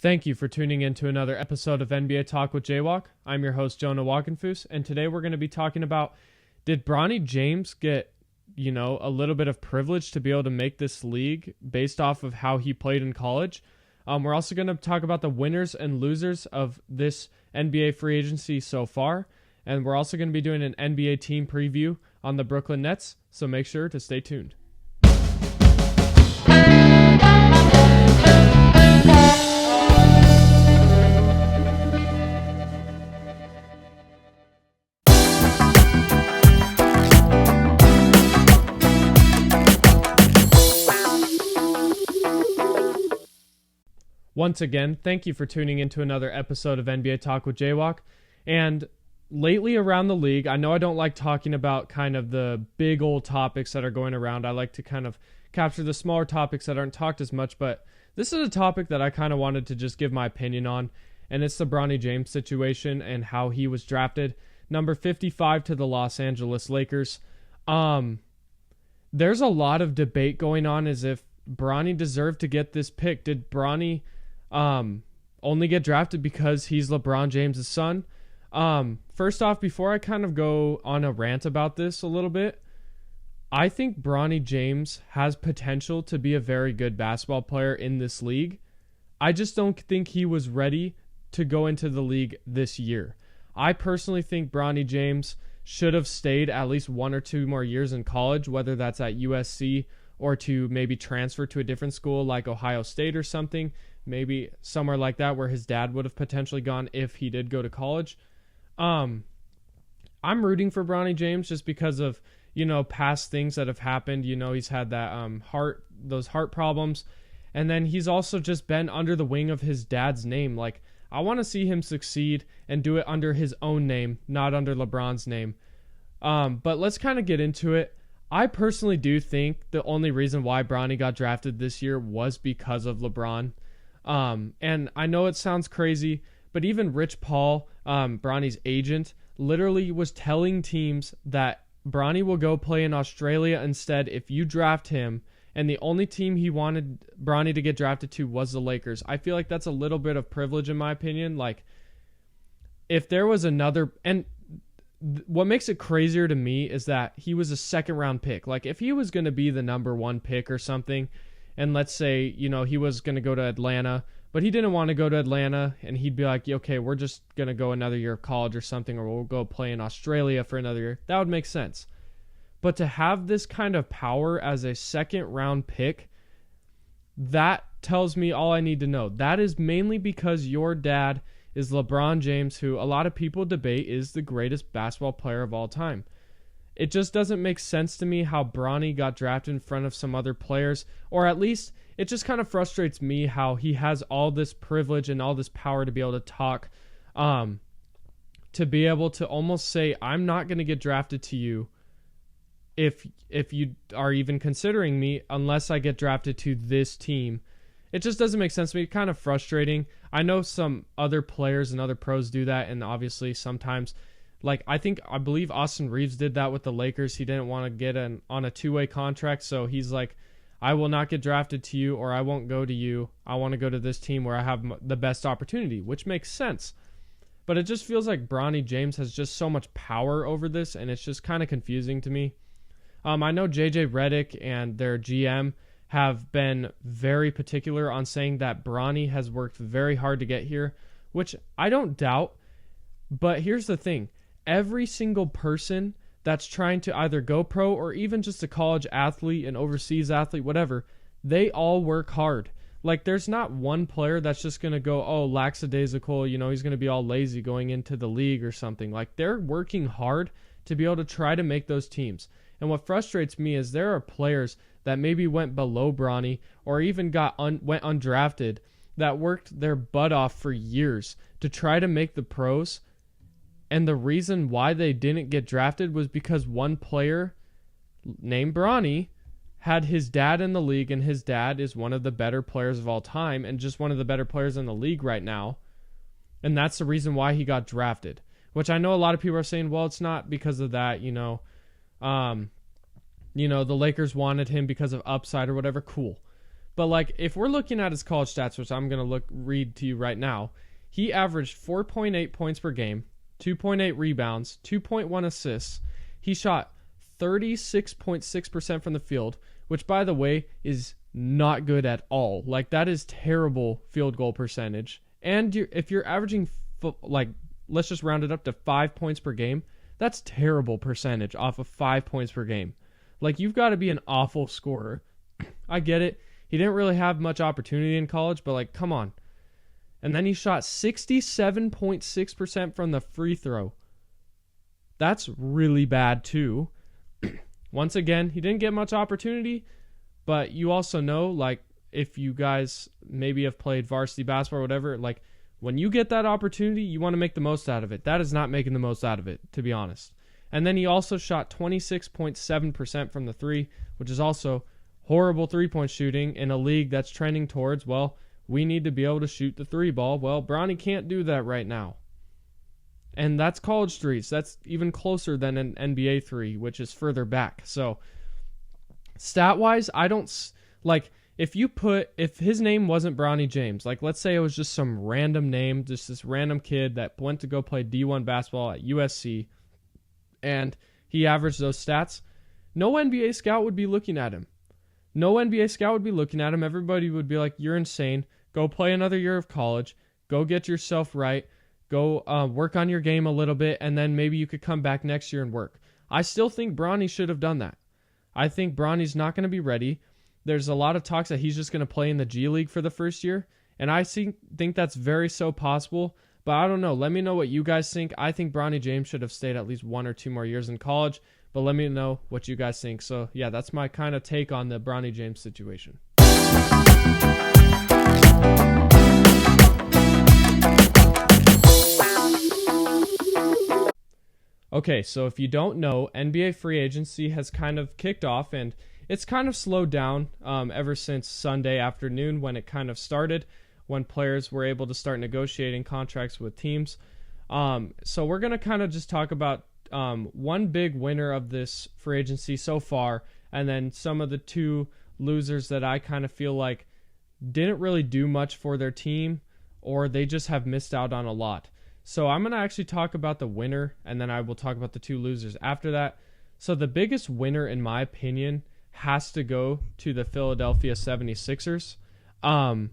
Thank you for tuning in to another episode of NBA Talk with Jaywalk. I'm your host, Jonah Walkenfoos, and today we're going to be talking about, did Bronny James get, a little bit of privilege to be able to make this league based off of how he played in college? We're also going to talk about the winners and losers of this NBA free agency so far, and we're also going to be doing an NBA team preview on the Brooklyn Nets, so make sure to stay tuned. Once again, thank you for tuning into another episode of NBA Talk with Jaywalk. And lately around the league, I know I don't like talking about kind of the big old topics that are going around. I like to kind of capture the smaller topics that aren't talked as much, but this is a topic that I kind of wanted to just give my opinion on, and it's the Bronny James situation and how he was drafted number 55 to the Los Angeles Lakers. There's a lot of debate going on as if Bronny deserved to get this pick. Did Bronny only get drafted because he's LeBron James' son? First off, before I kind of go on a rant about this a little bit, I think Bronny James has potential to be a very good basketball player in this league. I just don't think he was ready to go into the league this year. I personally think Bronny James should have stayed at least 1 or 2 more years in college, whether that's at USC or to maybe transfer to a different school like Ohio State or something. Maybe somewhere like that where his dad would have potentially gone if he did go to college. I'm rooting for Bronny James just because of, past things that have happened. He's had that those heart problems. And then he's also just been under the wing of his dad's name. Like, I want to see him succeed and do it under his own name, not under LeBron's name. But let's kind of get into it. I personally do think the only reason why Bronny got drafted this year was because of LeBron. And I know it sounds crazy, but even Rich Paul, Bronny's agent, literally was telling teams that Bronny will go play in Australia instead if you draft him, and the only team he wanted Bronny to get drafted to was the Lakers. I feel like that's a little bit of privilege in my opinion. Like, if there was another, and what makes it crazier to me is that he was a second round pick. Like, if he was going to be the number 1 pick or something, and let's say, he was going to go to Atlanta, but he didn't want to go to Atlanta, and he'd be like, okay, we're just going to go another year of college or something, or we'll go play in Australia for another year. That would make sense. But to have this kind of power as a second round pick, that tells me all I need to know. That is mainly because your dad is LeBron James, who a lot of people debate is the greatest basketball player of all time. It just doesn't make sense to me how Bronny got drafted in front of some other players, or at least it just kind of frustrates me how he has all this privilege and all this power to be able to talk, to be able to almost say, I'm not going to get drafted to you if you are even considering me unless I get drafted to this team. It just doesn't make sense to me. It's kind of frustrating. I know some other players and other pros do that, and obviously sometimes, like, I believe Austin Reeves did that with the Lakers. He didn't want to get on a 2-way contract, so he's like, I will not get drafted to you, or I won't go to you. I want to go to this team where I have the best opportunity, which makes sense. But it just feels like Bronny James has just so much power over this, and it's just kind of confusing to me. I know JJ Redick and their GM have been very particular on saying that Bronny has worked very hard to get here, which I don't doubt. But here's the thing. Every single person that's trying to either go pro or even just a college athlete, an overseas athlete, whatever, they all work hard. Like, there's not one player that's just going to go, oh, lackadaisical, he's going to be all lazy going into the league or something. Like, they're working hard to be able to try to make those teams. And what frustrates me is there are players that maybe went below Bronny or even went undrafted that worked their butt off for years to try to make the pros. And the reason why they didn't get drafted was because one player named Bronny had his dad in the league, and his dad is one of the better players of all time and just one of the better players in the league right now. And that's the reason why he got drafted, which I know a lot of people are saying, well, it's not because of that, the Lakers wanted him because of upside or whatever. Cool. But like if we're looking at his college stats, which I'm gonna read to you right now, he averaged 4.8 points per game, 2.8 rebounds, 2.1 assists. He shot 36.6% from the field, which by the way is not good at all. Like that is terrible field goal percentage. And if you're averaging like let's just round it up to 5 points per game, that's terrible percentage off of 5 points per game. Like you've got to be an awful scorer. I get it. He didn't really have much opportunity in college, but like come on. And then he shot 67.6% from the free throw. That's really bad too. Once again, he didn't get much opportunity, but you also know, like, if you guys maybe have played varsity basketball or whatever, like, when you get that opportunity, you want to make the most out of it. That is not making the most out of it, to be honest. And then he also shot 26.7% from the three, which is also horrible three-point shooting in a league that's trending towards, well, we need to be able to shoot the three ball. Well, Bronny can't do that right now. And that's college streets. That's even closer than an NBA three, which is further back. So, stat-wise, I don't... Like, if his name wasn't Bronny James, like, let's say it was just some random name, just this random kid that went to go play D1 basketball at USC, and he averaged those stats, no NBA scout would be looking at him. No NBA scout would be looking at him. Everybody would be like, you're insane. Go play another year of college. Go get yourself right. Go work on your game a little bit, and then maybe you could come back next year and work. I still think Bronny should have done that. I think Bronny's not going to be ready. There's a lot of talks that he's just going to play in the G League for the first year, and I think that's very so possible, but I don't know. Let me know what you guys think. I think Bronny James should have stayed at least 1 or 2 more years in college, but let me know what you guys think. So, yeah, that's my kind of take on the Bronny James situation. Okay, so if you don't know, NBA free agency has kind of kicked off, and it's kind of slowed down ever since Sunday afternoon when it kind of started, when players were able to start negotiating contracts with teams. So we're going to kind of just talk about one big winner of this free agency so far, and then some of the two losers that I kind of feel like didn't really do much for their team, or they just have missed out on a lot. So I'm going to actually talk about the winner, and then I will talk about the two losers after that. So the biggest winner, in my opinion, has to go to the Philadelphia 76ers. And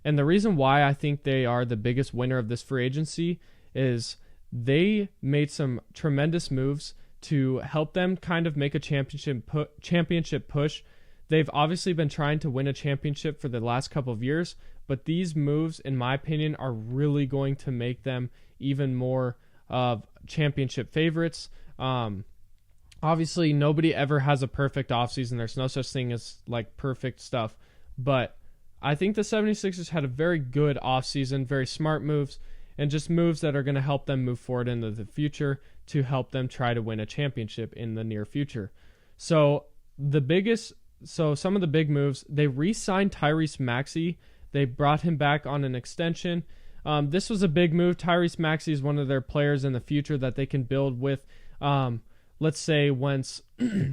the reason why I think they are the biggest winner of this free agency is they made some tremendous moves to help them kind of make a championship push. They've obviously been trying to win a championship for the last couple of years, but these moves, in my opinion, are really going to make them even more of championship favorites. Obviously, nobody ever has a perfect offseason. There's no such thing as like perfect stuff. But I think the 76ers had a very good offseason, very smart moves, and just moves that are going to help them move forward into the future to help them try to win a championship in the near future. So some of the big moves, they re-signed Tyrese Maxey. They brought him back on an extension. This was a big move. Tyrese Maxey is one of their players in the future that they can build with. Let's say once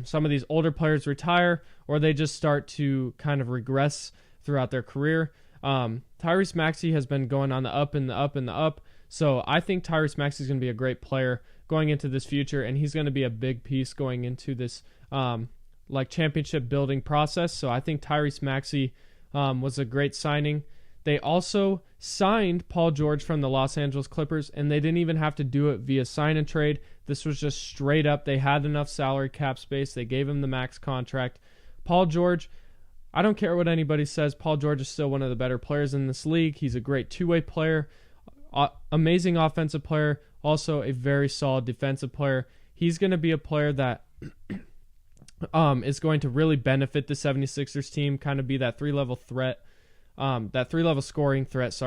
some of these older players retire or they just start to kind of regress throughout their career. Tyrese Maxey has been going on the up and the up and the up. So I think Tyrese Maxey is going to be a great player going into this future, and he's going to be a big piece going into this championship building process. So I think Tyrese Maxey was a great signing. They also signed Paul George from the Los Angeles Clippers, and they didn't even have to do it via sign and trade. This was just straight up. They had enough salary cap space. They gave him the max contract. Paul George, I don't care what anybody says, Paul George is still one of the better players in this league. He's a great two-way player, amazing offensive player, also a very solid defensive player. He's going to be a player that is going to really benefit the 76ers team, kind of be that three-level threat. That three-level scoring threat,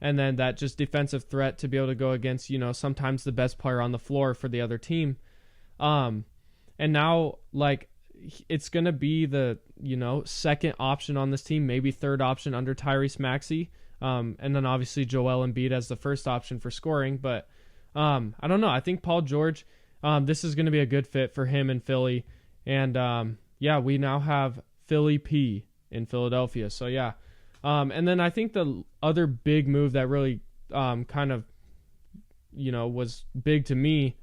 and then that just defensive threat to be able to go against, sometimes the best player on the floor for the other team. And now, it's going to be the, second option on this team, maybe third option under Tyrese Maxey. And then obviously Joel Embiid as the first option for scoring. But I don't know. I think Paul George, this is going to be a good fit for him in Philly. And we now have Philly P in Philadelphia. So yeah. And then I think the other big move that really kind of, was big to me,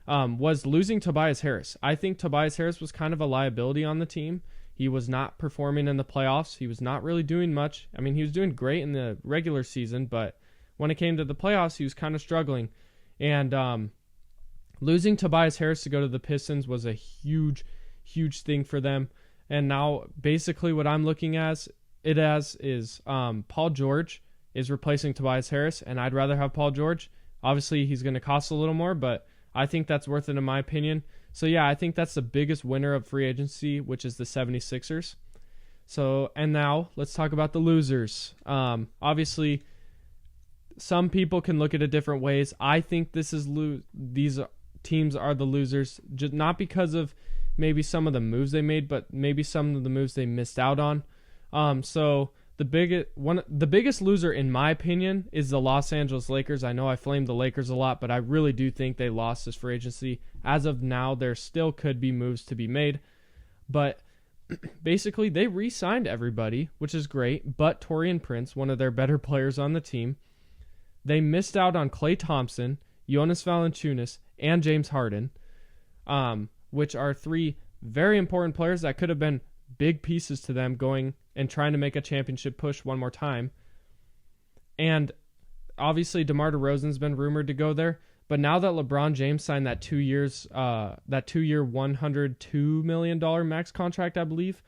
was losing Tobias Harris. I think Tobias Harris was kind of a liability on the team. He was not performing in the playoffs. He was not really doing much. I mean, he was doing great in the regular season, but when it came to the playoffs, he was kind of struggling. And losing Tobias Harris to go to the Pistons was a huge, huge thing for them. And now basically what I'm looking at is Paul George is replacing Tobias Harris, and I'd rather have Paul George. Obviously, he's going to cost a little more, but I think that's worth it in my opinion. So, yeah, I think that's the biggest winner of free agency, which is the 76ers. So, and now let's talk about the losers. Obviously, some people can look at it different ways. I think these teams are the losers, just not because of maybe some of the moves they made, but maybe some of the moves they missed out on. So the biggest loser in my opinion is the Los Angeles Lakers. I know I flamed the Lakers a lot, but I really do think they lost this free agency. As of now, there still could be moves to be made, but basically they re-signed everybody, which is great, but Taurean Prince, one of their better players on the team. They missed out on Klay Thompson, Jonas Valanciunas, and James Harden, which are three very important players that could have been big pieces to them going and trying to make a championship push one more time. And obviously DeMar DeRozan's been rumored to go there, but now that LeBron James signed that 2 years, that 2 year $102 million max contract, I believe,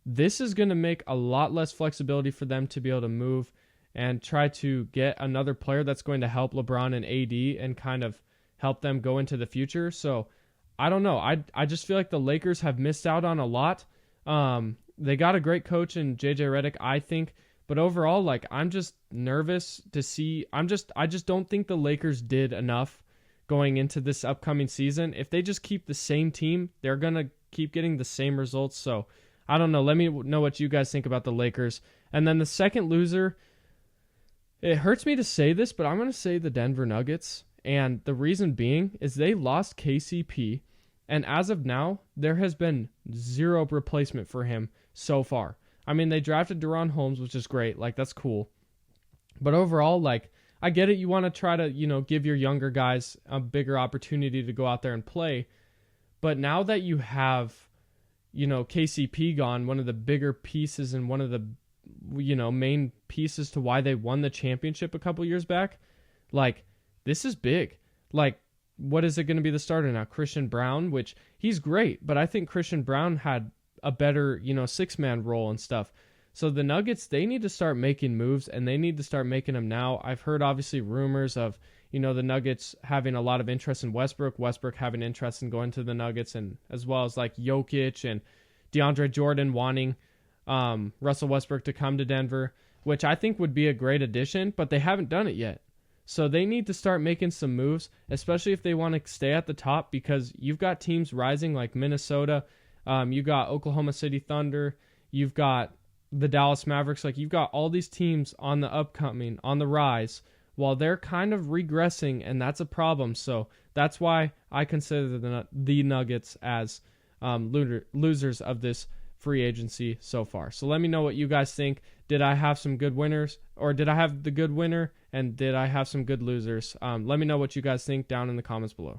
this is going to make a lot less flexibility for them to be able to move and try to get another player that's going to help LeBron and AD and kind of help them go into the future. So I don't know. I just feel like the Lakers have missed out on a lot. They got a great coach in JJ Redick, I think, but overall, like, I'm just nervous to see. I just don't think the Lakers did enough going into this upcoming season. If they just keep the same team, they're gonna keep getting the same results. So I don't know. Let me know what you guys think about the Lakers. And then the second loser, it hurts me to say this, but I'm gonna say the Denver Nuggets. And the reason being is they lost KCP. And as of now, there has been zero replacement for him so far. I mean, they drafted De'Ron Holmes, which is great. Like, that's cool. But overall, like, I get it. You want to try to, give your younger guys a bigger opportunity to go out there and play. But now that you have, KCP gone, one of the bigger pieces and one of the, main pieces to why they won the championship a couple years back, like, this is big. Like, what is it going to be the starter now? Christian Brown, which he's great, but I think Christian Brown had a better, six-man role and stuff. So the Nuggets, they need to start making moves, and they need to start making them now. I've heard, obviously, rumors of, the Nuggets having a lot of interest in Westbrook having interest in going to the Nuggets, and as well as, like, Jokic and DeAndre Jordan wanting Russell Westbrook to come to Denver, which I think would be a great addition, but they haven't done it yet. So they need to start making some moves, especially if they want to stay at the top, because you've got teams rising like Minnesota, you got Oklahoma City Thunder, you've got the Dallas Mavericks. Like, you've got all these teams on the rise, while they're kind of regressing, and that's a problem. So that's why I consider the Nuggets as losers of this free agency so far. So let me know what you guys think. Did I have some good winners, or did I have the good winner, and did I have some good losers? Let me know what you guys think down in the comments below.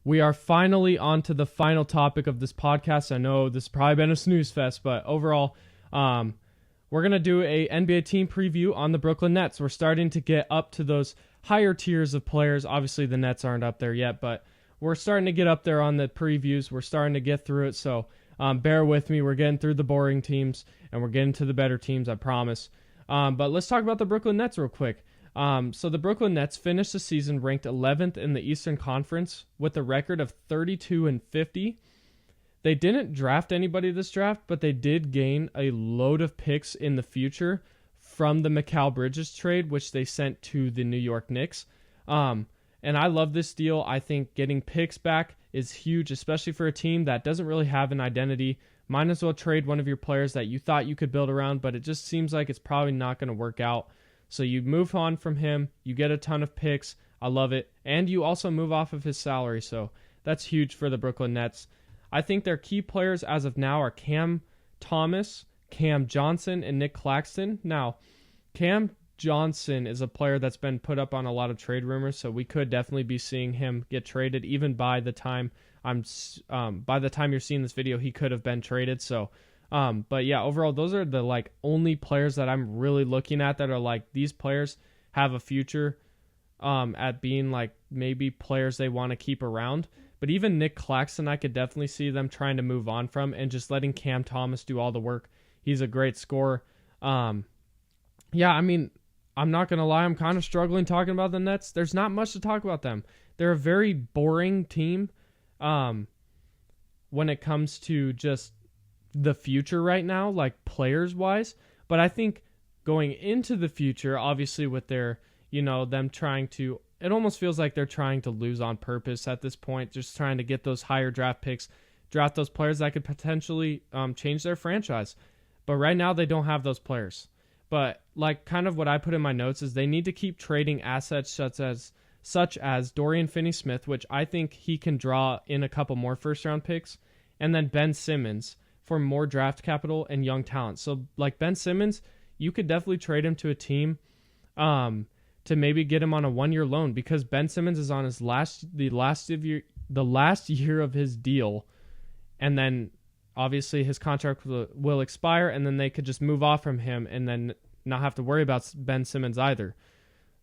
We are finally on to the final topic of this podcast. I know this has probably been a snooze fest, but overall, we're going to do a NBA team preview on the Brooklyn Nets. We're starting to get up to those higher tiers of players. Obviously, the Nets aren't up there yet, but we're starting to get up there on the previews. We're starting to get through it, so bear with me. We're getting through the boring teams, and we're getting to the better teams, I promise. But let's talk about the Brooklyn Nets real quick. So the Brooklyn Nets finished the season ranked 11th in the Eastern Conference with a record of 32-50. They didn't draft anybody this draft, but they did gain a load of picks in the future from the Mikal Bridges trade, which they sent to the New York Knicks. And I love this deal. I think getting picks back is huge, especially for a team that doesn't really have an identity. Might as well trade one of your players that you thought you could build around, but it just seems like it's probably not going to work out. So you move on from him, you get a ton of picks. I love it. And you also move off of his salary, so that's huge for the Brooklyn Nets. I think their key players as of now are Cam Thomas, Cam Johnson, and Nick Claxton. Now, Cam Johnson is a player that's been put up on a lot of trade rumors, so we could definitely be seeing him get traded. Even by the time you're seeing this video, he could have been traded. So, but yeah, overall, those are the like only players that I'm really looking at that are like these players have a future at being like maybe players they want to keep around. But even Nick Claxton, I could definitely see them trying to move on from and just letting Cam Thomas do all the work. He's a great scorer. Yeah, I mean, I'm not going to lie, I'm kind of struggling talking about the Nets. There's not much to talk about them. They're a very boring team when it comes to just the future right now, like players-wise. But I think going into the future, obviously with their, them trying to, it almost feels like they're trying to lose on purpose at this point, just trying to get those higher draft picks, draft those players that could potentially change their franchise. But right now they don't have those players. But like kind of what I put in my notes is they need to keep trading assets such as Dorian Finney-Smith, which I think he can draw in a couple more first-round picks, and then Ben Simmons for more draft capital and young talent. So like Ben Simmons, you could definitely trade him to a team to maybe get him on a 1-year loan, because Ben Simmons is on the last year of his deal, and then obviously his contract will expire, and then they could just move off from him and then not have to worry about Ben Simmons either.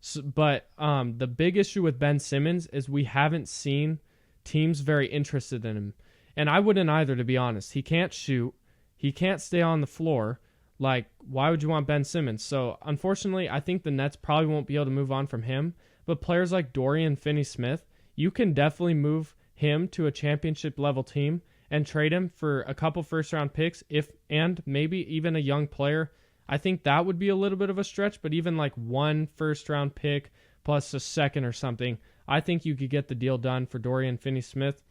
So, but the big issue with Ben Simmons is we haven't seen teams very interested in him. And I wouldn't either, to be honest. He can't shoot. He can't stay on the floor. Like, why would you want Ben Simmons? So, unfortunately, I think the Nets probably won't be able to move on from him. But players like Dorian Finney-Smith, you can definitely move him to a championship-level team and trade him for a couple first-round picks, and maybe even a young player. I think that would be a little bit of a stretch, but even like 1 first-round pick plus a second or something, I think you could get the deal done for Dorian Finney-Smith.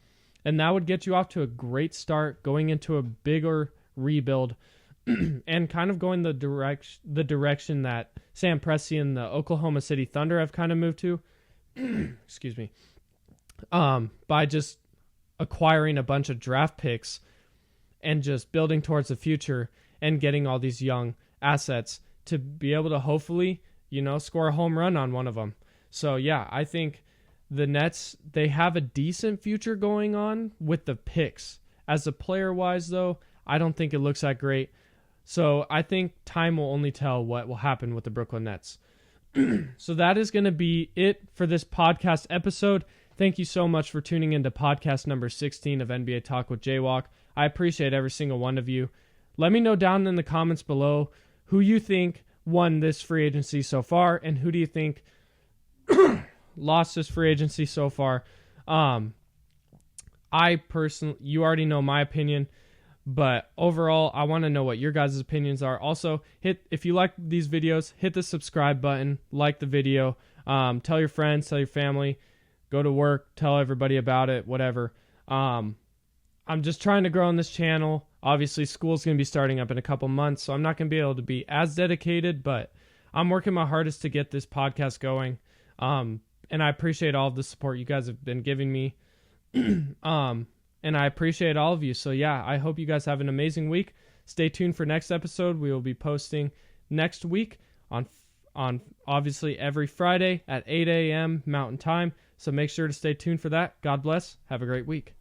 And that would get you off to a great start, going into a bigger rebuild and kind of going the direction that Sam Presti and the Oklahoma City Thunder have kind of moved to. Excuse me. By just acquiring a bunch of draft picks and just building towards the future and getting all these young assets to be able to hopefully, score a home run on one of them. So yeah, I think the Nets, they have a decent future going on with the picks. As a player-wise, though, I don't think it looks that great. So I think time will only tell what will happen with the Brooklyn Nets. So that is going to be it for this podcast episode. Thank you so much for tuning into podcast number 16 of NBA Talk with Jaywalk. I appreciate every single one of you. Let me know down in the comments below who you think won this free agency so far, and who do you think lost this free agency so far. I personally, you already know my opinion, but overall, I want to know what your guys' opinions are. Also, if you like these videos, hit the subscribe button, like the video, tell your friends, tell your family, go to work, tell everybody about it, whatever. I'm just trying to grow on this channel. Obviously, school's going to be starting up in a couple months, so I'm not going to be able to be as dedicated, but I'm working my hardest to get this podcast going. And I appreciate all of the support you guys have been giving me. And I appreciate all of you. So yeah, I hope you guys have an amazing week. Stay tuned for next episode. We will be posting next week on obviously every Friday at 8 a.m. Mountain Time. So make sure to stay tuned for that. God bless. Have a great week.